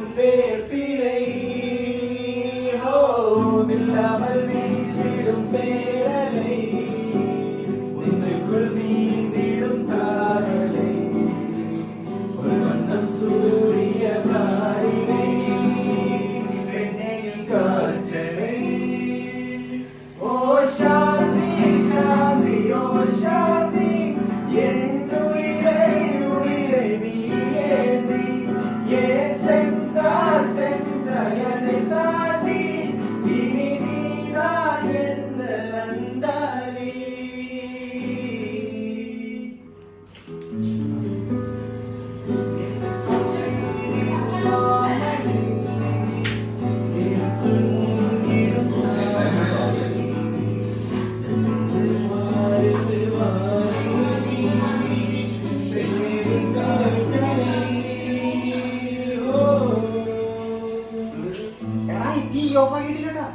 வீசிடும் வேப்பிலை இல்லாமல் வீசிடும் பேரலை நெஞ்சுக்குள் நீந்திடும் தாரலை ஒரு வண்ணம் சூரிய காரிகை வெண்ணையில் காய்ச்சலை ஓ சாந்தி சாந்தி ஓ சாந்தி என் உயிரை உயிரை நீ ஏந்தி ஏன் சென்றாய் சென்றாய் என்னை தாண்டி இனி நீதான் எந்த நந்தாலி എടാ ഈ ഓഫ് ആക്കിയിട്ടില്ലട്ടാ